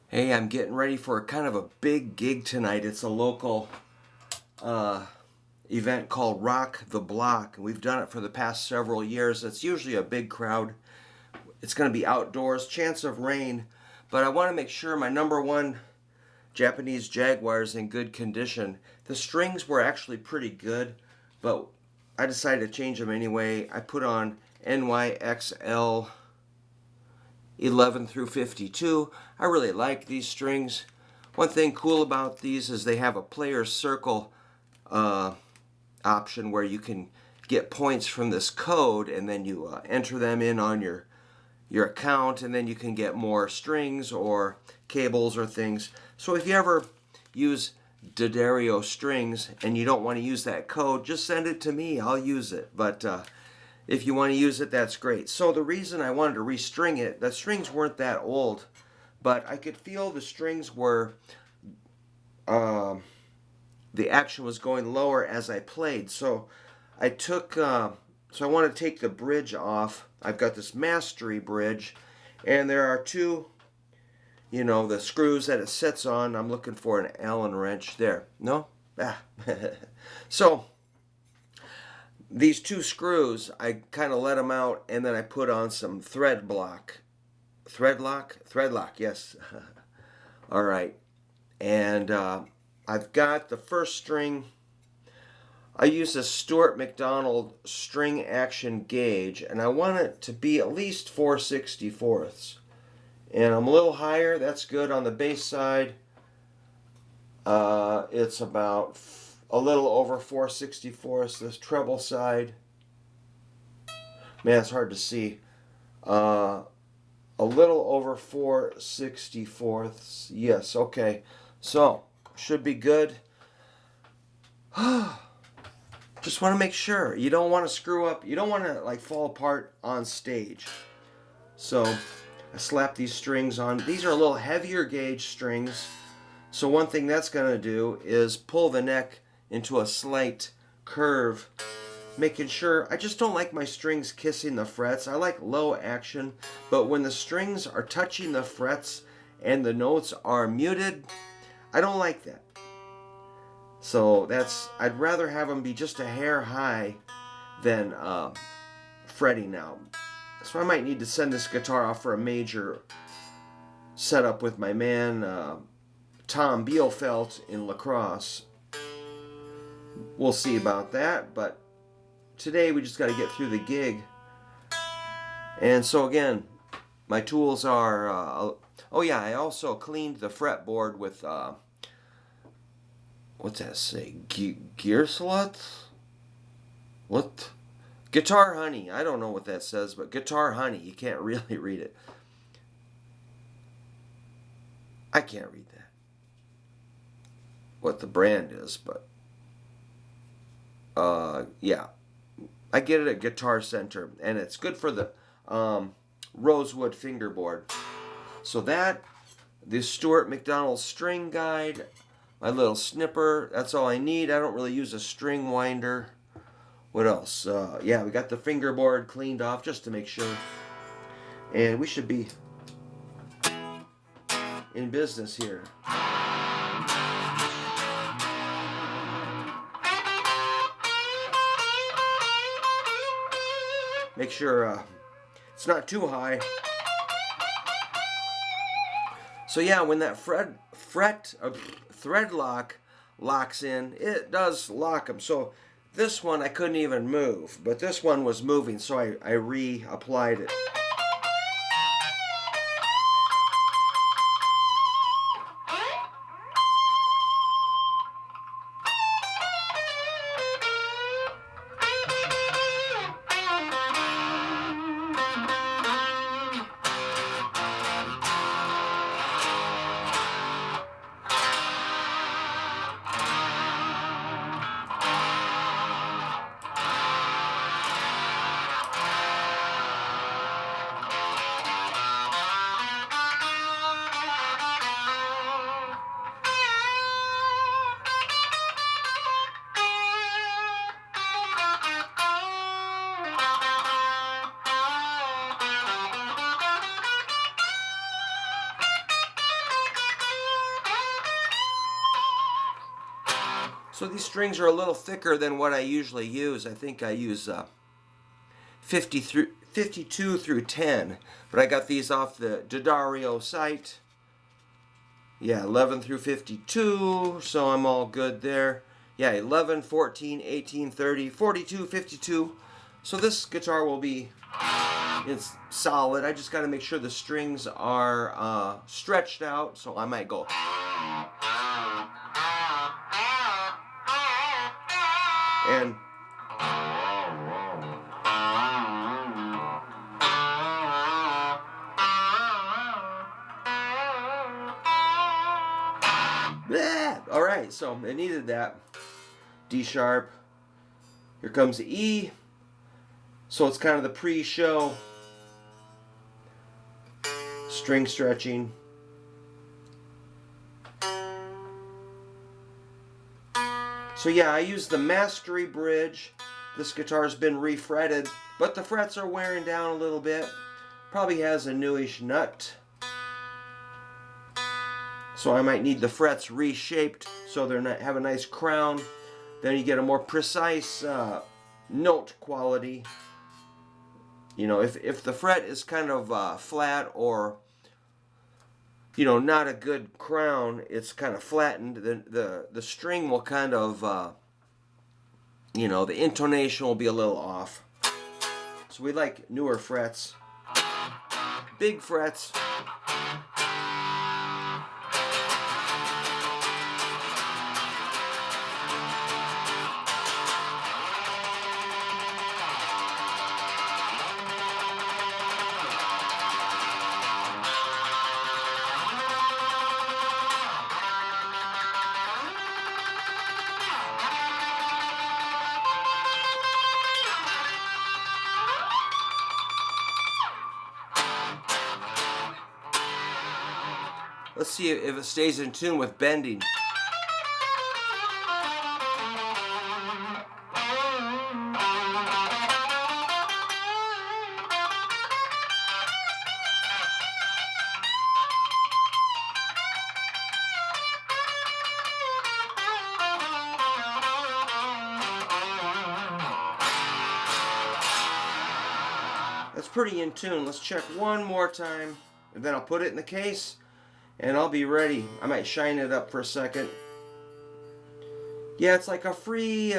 Hey, I'm getting ready for a kind of a big gig tonight. It's a local uh, event called Rock the Block. We've done it for the past several years. It's usually a big crowd. It's going to be outdoors, chance of rain, but I want to make sure my number one Japanese Jaguar is in good condition. The strings were actually pretty good, but I decided to change them anyway. I put on NYXL 11 through 52. I really like these strings. One thing cool about these is they have a player's circle option where you can get points from this code, and then you enter them in on your account, and then you can get more strings or cables or things. So if you ever use D'Addario strings and you don't want to use that code, just send it to me. I'll use it. But if you want to use it, that's great. So the reason I wanted to restring it, the strings weren't that old, but I could feel the strings were, the action was going lower as I played. So I took, so I want to take the bridge off. I've got this mastery bridge, and there are two, the screws that it sits on. I'm looking for an Allen wrench there. No? Ah. So these two screws, I kind of let them out, and then I put on some thread block. Thread lock, yes. All right. And I've got the first string. I use a Stuart McDonald string action gauge, and I want it to be at least 4/64ths. And I'm a little higher. That's good. On the bass side, it's about a little over 4/64ths. This treble side, man, it's hard to see. A little over 4/64ths. Yes, okay. So, should be good. Just want to make sure. You don't want to screw up. You don't want to fall apart on stage. So, I slap these strings on. These are a little heavier gauge strings. So one thing that's going to do is pull the neck into a slight curve, making sure. I just don't like my strings kissing the frets. I like low action, but when the strings are touching the frets and the notes are muted, I don't like that. So I'd rather have them be just a hair high than fretting out. So I might need to send this guitar off for a major setup with my man Tom Bielfeldt in La Crosse. We'll see about that, but today we just got to get through the gig. And so again, my tools are, oh yeah, I also cleaned the fretboard with, what's that say, gear sluts? What? Guitar Honey. I don't know what that says, but Guitar Honey. You can't really read it. I can't read that. What the brand is, but yeah. I get it at Guitar Center, and it's good for the rosewood fingerboard. So the Stuart McDonald string guide, my little snipper, that's all I need. I don't really use a string winder. What else? Yeah, we got the fingerboard cleaned off just to make sure. And we should be in business here. Make sure it's not too high. So yeah, when that thread lock locks in, it does lock them. So this one I couldn't even move, but this one was moving, so I reapplied it. So these strings are a little thicker than what I usually use. I think I use 52 through 10, but I got these off the D'Addario site. Yeah, 11 through 52, so I'm all good there. Yeah, 11, 14, 18, 30, 42, 52. So this guitar will be, it's solid. I just got to make sure the strings are stretched out, so I might go. And yeah, all right, so it needed that. D sharp. Here comes the E. So it's kind of the pre-show string stretching. So yeah, I use the Mastery bridge. This guitar's been refretted, but the frets are wearing down a little bit. Probably has a newish nut. So I might need the frets reshaped so they're not have a nice crown. Then you get a more precise note quality. You know, if the fret is kind of flat or, you know, not a good crown, it's kind of flattened, then the string will kind of, you know, the intonation will be a little off. So we like newer frets, big frets. Let's see if it stays in tune with bending. That's pretty in tune. Let's check one more time, and then I'll put it in the case, and I'll be ready. I might shine it up for a second. Yeah, it's like a free,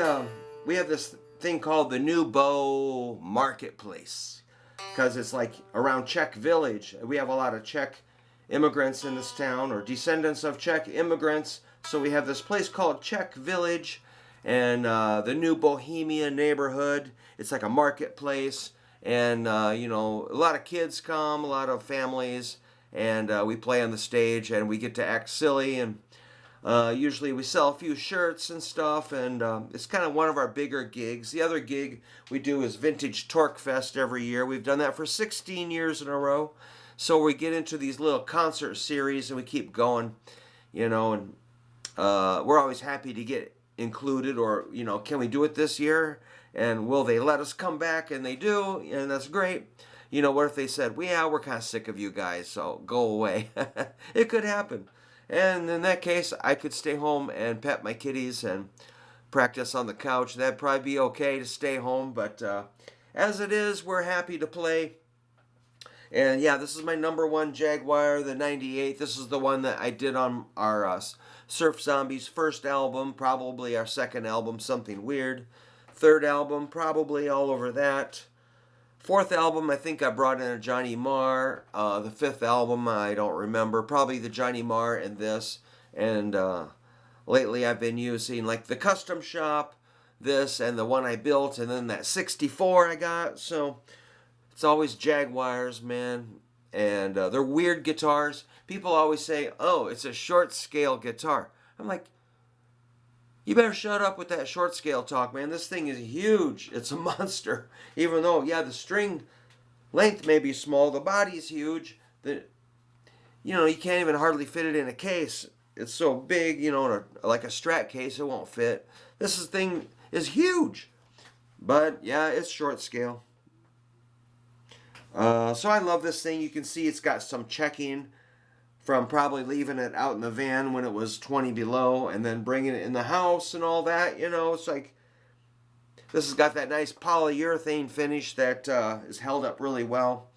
we have this thing called the New Bow Marketplace, because it's like around Czech Village. We have a lot of Czech immigrants in this town, or descendants of Czech immigrants. So we have this place called Czech Village, and the New Bohemia neighborhood. It's like a marketplace. And, you know, a lot of kids come, a lot of families, and we play on the stage, and we get to act silly, and usually we sell a few shirts and stuff, and it's kind of one of our bigger gigs. The other gig we do is Vintage Torque Fest every year. We've done that for 16 years in a row. So we get into these little concert series, and we keep going, you know, and we're always happy to get included, or, you know, can we do it this year? And will they let us come back? And they do, and that's great. You know, what if they said, well, yeah, we're kind of sick of you guys, so go away. It could happen. And in that case, I could stay home and pet my kitties and practice on the couch. That'd probably be okay to stay home, but as it is, we're happy to play. And yeah, this is my #1 Jaguar, the 98. This is the one that I did on our Surf Zombies first album, probably our second album, Something Weird. Third album, probably all over that. Fourth album, I think I brought in a Johnny Marr. The fifth album, I don't remember. Probably the Johnny Marr and this. And lately I've been using like the Custom Shop, this, and the one I built, and then that 64 I got. So it's always Jaguars, man. And they're weird guitars. People always say, oh, it's a short scale guitar. I'm like, you better shut up with that short scale talk, man. This thing is huge. It's a monster. Even though, yeah, the string length may be small, the body's huge. You know, you can't even hardly fit it in a case. It's so big, you know, like a Strat case, it won't fit. This thing is huge. But, yeah, it's short scale. So I love this thing. You can see it's got some checking from probably leaving it out in the van when it was 20 below and then bringing it in the house and all that. You know, it's like this has got that nice polyurethane finish that is held up really well,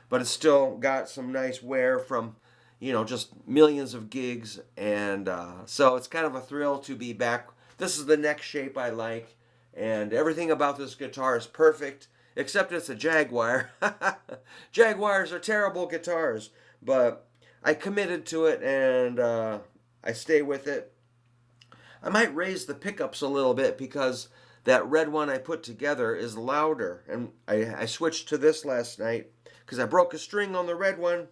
but it's still got some nice wear from, you know, just millions of gigs. And so it's kind of a thrill to be back. This is the neck shape I like, and everything about this guitar is perfect, except it's a Jaguar. Jaguars are terrible guitars, but I committed to it, and I stay with it. I might raise the pickups a little bit because that red one I put together is louder, and I switched to this last night because I broke a string on the red one,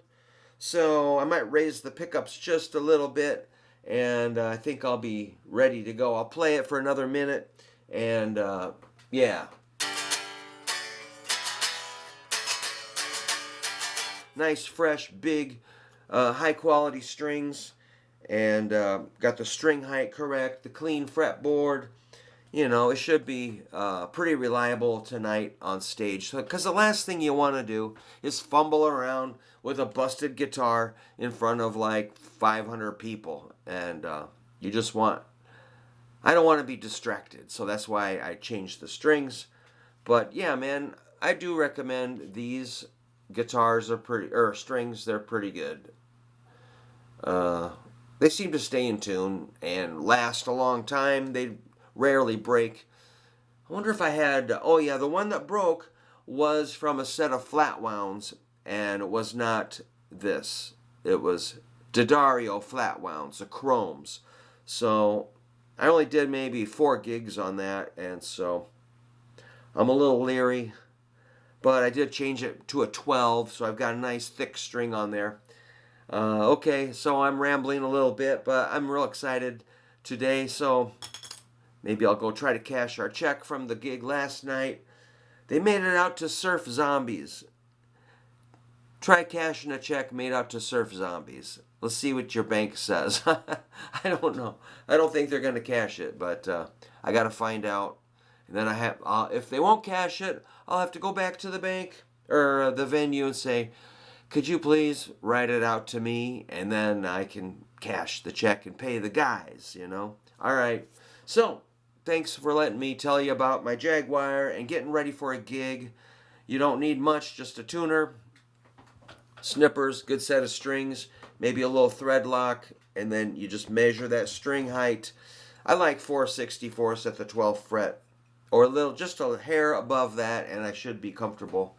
so I might raise the pickups just a little bit, and I think I'll be ready to go. I'll play it for another minute, and yeah. Nice, fresh, big, high-quality strings, and got the string height correct, the clean fretboard. You know, it should be pretty reliable tonight on stage. Because the last thing you want to do is fumble around with a busted guitar in front of like 500 people. And you just want... I don't want to be distracted. So that's why I changed the strings. But yeah, man, I do recommend these guitars are pretty... or strings, they're pretty good. They seem to stay in tune and last a long time. They rarely break. I wonder if I had... oh yeah, the one that broke was from a set of flat wounds, and it was not this. It was D'Addario flat wounds, the chromes. So I only did maybe 4 gigs on that, and so I'm a little leery. But I did change it to a 12, so I've got a nice thick string on there. Okay, so I'm rambling a little bit, but I'm real excited today, so maybe I'll go try to cash our check from the gig last night. They made it out to Surf Zombies. Try cashing a check made out to Surf Zombies. Let's see what your bank says. I don't know. I don't think they're going to cash it, but I got to find out. And then I have, if they won't cash it, I'll have to go back to the bank or the venue and say, could you please write it out to me? And then I can cash the check and pay the guys, you know. All right. So, thanks for letting me tell you about my Jaguar and getting ready for a gig. You don't need much, just a tuner, snippers, good set of strings, maybe a little thread lock, and then you just measure that string height. I like 4/64 at the 12th fret, or a little, just a hair above that, and I should be comfortable.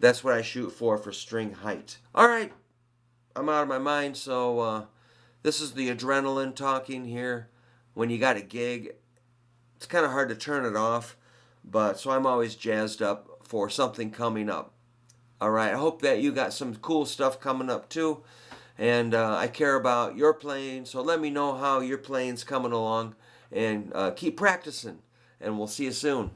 That's what I shoot for string height. All right, I'm out of my mind, so this is the adrenaline talking here. When you got a gig, it's kind of hard to turn it off, but so I'm always jazzed up for something coming up. All right, I hope that you got some cool stuff coming up too, and I care about your playing, so let me know how your playing's coming along, and keep practicing, and we'll see you soon.